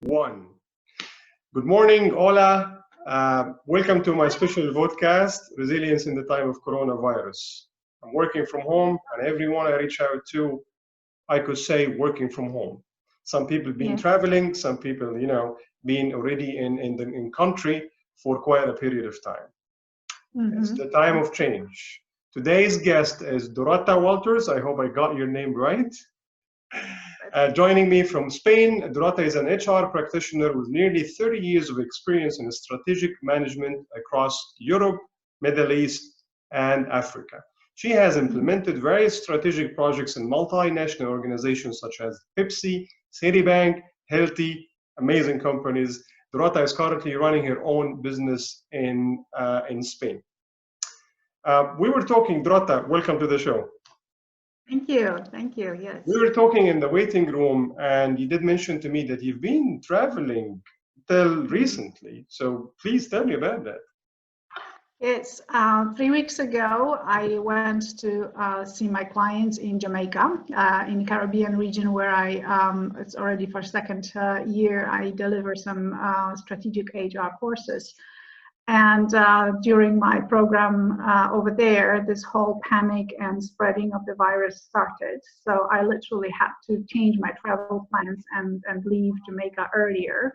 One. Good morning, hola. Welcome to my special podcast, Resilience in the Time of Coronavirus. I'm working from home, and everyone I reach out to, I could say working from home. Some people been traveling, some people, being already in country for quite a period of time. It's the time of change. Today's guest is Dorota Walters. I hope I got your name right. Joining me from Spain, Dorota is an HR practitioner with nearly 30 years of experience in strategic management across Europe, Middle East, and Africa. She has implemented various strategic projects in multinational organizations such as Pepsi, Citibank, Hilti, amazing companies. Dorota is currently running her own business in Spain. We were talking, Dorota, welcome to the show. Thank you, yes. We were talking in the waiting room, and you did mention to me that you've been traveling till recently. So please tell me about that. Yes, 3 weeks ago, I went to see my clients in Jamaica, in the Caribbean region, where it's already for second year, I deliver some strategic HR courses. And during my program over there, this whole panic and spreading of the virus started. So I literally had to change my travel plans and leave Jamaica earlier.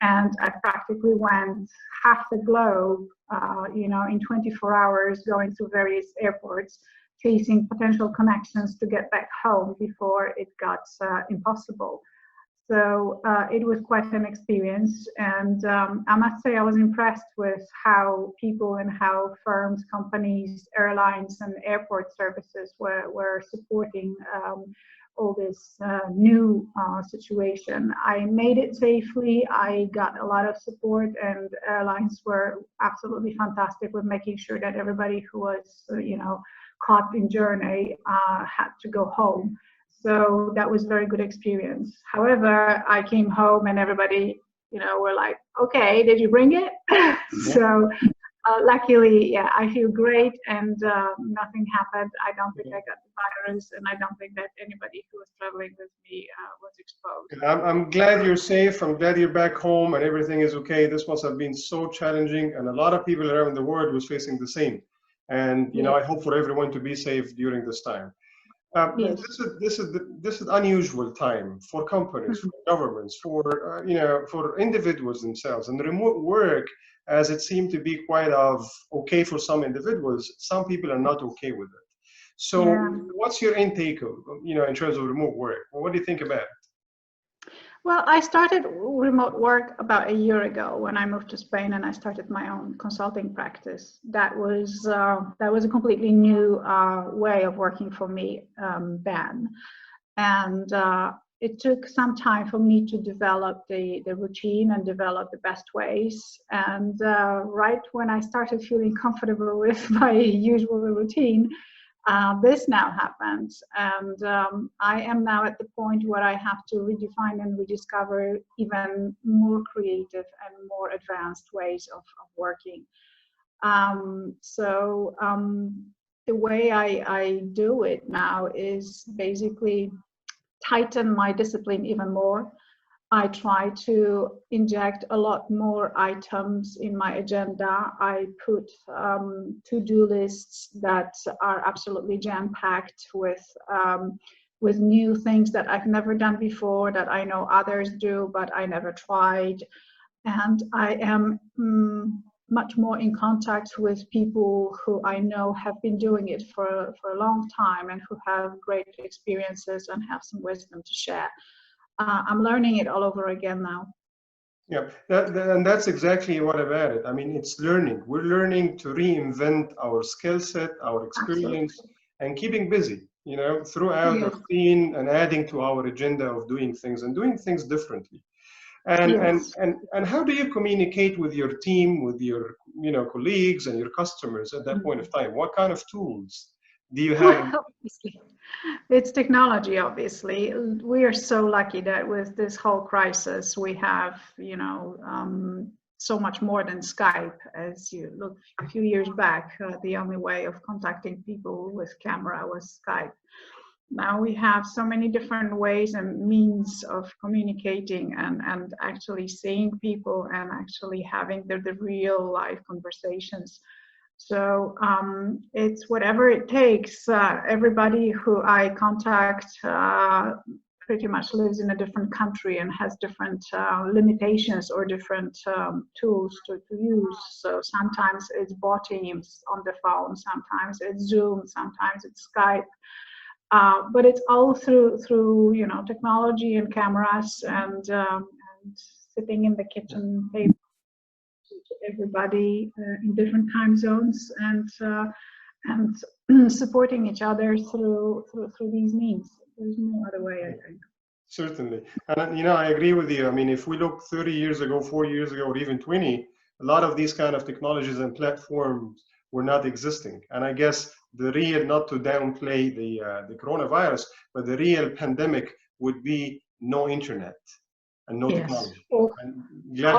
And I practically went half the globe, in 24 hours, going to various airports, chasing potential connections to get back home before it got impossible. So it was quite an experience, and I must say I was impressed with how people and how firms, companies, airlines, and airport services were supporting all this new situation. I made it safely. I got a lot of support, and airlines were absolutely fantastic with making sure that everybody who was, caught in journey had to go home. So that was a very good experience. However, I came home and everybody, were like, okay, did you bring it? So luckily, I feel great, and nothing happened. I don't think I got the virus, and I don't think that anybody who was traveling with me was exposed. I'm glad you're safe. I'm glad you're back home and everything is okay. This must have been so challenging, and a lot of people around the world was facing the same. And, I hope for everyone to be safe during this time. Yes. This is unusual time for companies, for governments, for individuals themselves. And remote work, as it seemed to be quite okay for some individuals, some people are not okay with it. So, what's your intake of, in terms of remote work? What do you think about it? Well, I started remote work about a year ago when I moved to Spain, and I started my own consulting practice. That was a completely new way of working for me then, and it took some time for me to develop the routine and develop the best ways. And right when I started feeling comfortable with my usual routine, this now happens, and I am now at the point where I have to redefine and rediscover even more creative and more advanced ways of working. The way I do it now is basically tighten my discipline even more. I try to inject a lot more items in my agenda. I put to-do lists that are absolutely jam-packed with new things that I've never done before, that I know others do, but I never tried. And I am much more in contact with people who I know have been doing it for a long time and who have great experiences and have some wisdom to share. I'm learning it all over again now. Yeah, and that's exactly what about it. I mean, it's learning. We're learning to reinvent our skill set, our experience, and keeping busy, throughout the routine, and adding to our agenda of doing things and doing things differently. And how do you communicate with your team, with your colleagues and your customers at that point of time? What kind of tools do you have? It's technology, obviously. We are so lucky that with this whole crisis, we have, so much more than Skype. As you look a few years back, the only way of contacting people with camera was Skype. Now we have so many different ways and means of communicating and actually seeing people and actually having the real life conversations. So it's whatever it takes. Everybody who I contact pretty much lives in a different country and has different limitations or different tools to use. So sometimes it's bot Teams on the phone, sometimes it's Zoom, sometimes it's Skype. But it's all through technology and cameras and sitting in the kitchen table to everybody in different time zones and supporting each other through these means. There's no other way, I think. Certainly. And I agree with you. I mean, if we look 30 years ago, 4 years ago, or even 20, a lot of these kind of technologies and platforms were not existing. And I guess the real, not to downplay the coronavirus, but the real pandemic would be no internet and no technology. Oh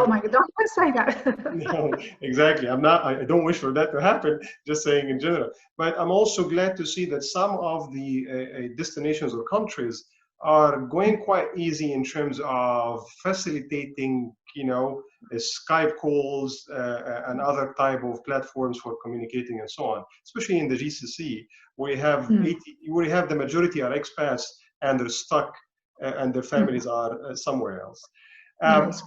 my God, don't say that. No, exactly. I don't wish for that to happen, just saying in general. But I'm also glad to see that some of the destinations or countries are going quite easy in terms of facilitating, Skype calls and other type of platforms for communicating and so on, especially in the GCC, where we have the majority are expats and they're stuck and their families are somewhere else. Yes,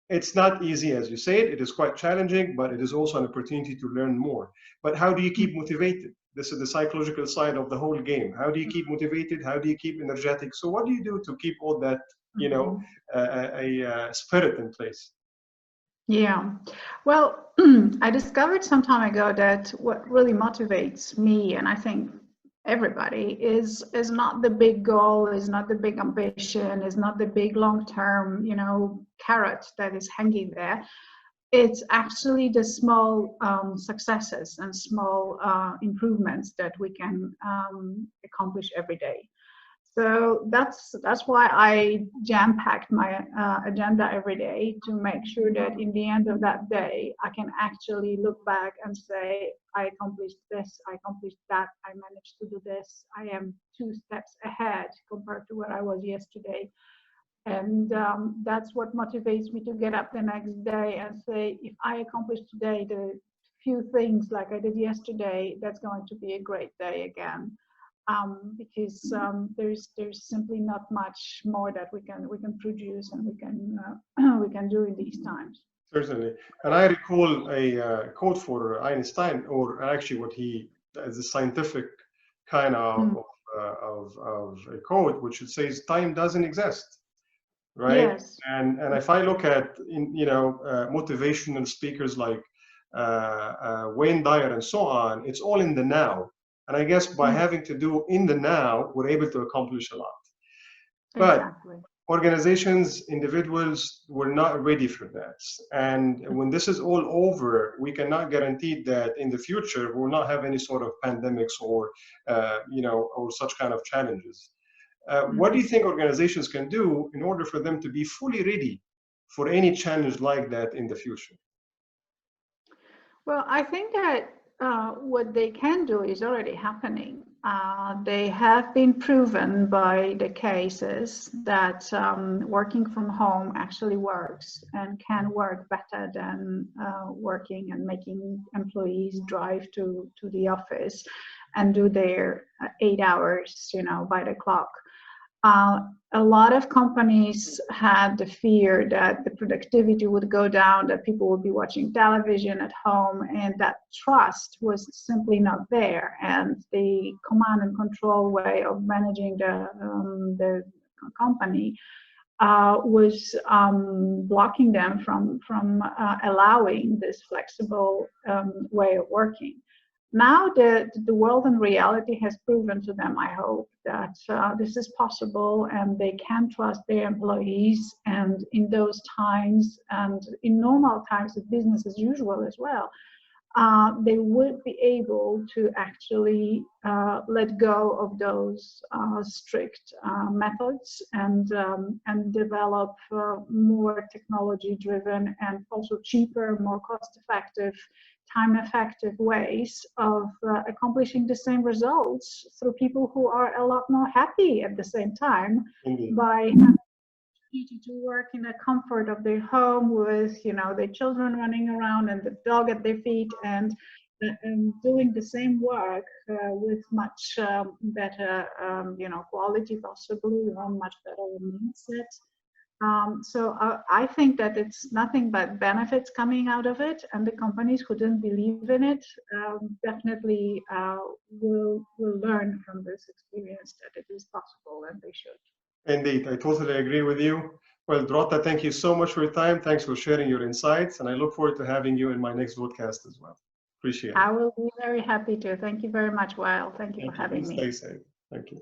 it's not easy, as you said. It is quite challenging, but it is also an opportunity to learn more. But how do you keep motivated? This is the psychological side of the whole game. How do you keep motivated? How do you keep energetic? So what do you do to keep all that, spirit in place? Yeah, well, I discovered some time ago that what really motivates me, and I think everybody, is not the big goal, is not the big ambition, is not the big long-term, carrot that is hanging there. It's actually the small successes and small improvements that we can accomplish every day. So that's why I jam-packed my agenda every day, to make sure that in the end of that day, I can actually look back and say, I accomplished this, I accomplished that, I managed to do this, I am 2 steps ahead compared to where I was yesterday. And that's what motivates me to get up the next day and say, if I accomplish today the few things like I did yesterday, that's going to be a great day again. Because there's simply not much more that we can produce and we can do in these times. Certainly, and I recall a quote for Einstein, or actually what he, as a scientific kind of a quote, which it says, "Time doesn't exist." Right? Yes. And if I look at motivational speakers like Wayne Dyer and so on, it's all in the now. And I guess by having to do in the now, we're able to accomplish a lot. But exactly. Organizations, individuals, were not ready for that. And when this is all over, we cannot guarantee that in the future we'll not have any sort of pandemics or or such kind of challenges. What do you think organizations can do in order for them to be fully ready for any challenge like that in the future? Well, I think that what they can do is already happening. They have been proven by the cases that working from home actually works and can work better than working and making employees drive to the office and do their 8 hours, by the clock. A lot of companies had the fear that the productivity would go down, that people would be watching television at home, and that trust was simply not there. And the command and control way of managing the company was blocking them from allowing this flexible way of working. Now the world and reality has proven to them, I hope, that this is possible and they can trust their employees. And in those times, and in normal times of business as usual as well, they would be able to actually let go of those strict methods and develop more technology-driven and also cheaper, more cost-effective time-effective ways of accomplishing the same results through people who are a lot more happy at the same time. Indeed. By having the opportunity to work in the comfort of their home with, their children running around and the dog at their feet, and doing the same work with much better, quality, possibly, or much better mindset. So I think that it's nothing but benefits coming out of it, and the companies who didn't believe in it definitely will learn from this experience that it is possible, and they should. Indeed, I totally agree with you. Well, Dorota, thank you so much for your time. Thanks for sharing your insights, and I look forward to having you in my next podcast as well. Appreciate it. I will be very happy to. Thank you very much, Wael. Thank you for having me. Stay safe. Thank you.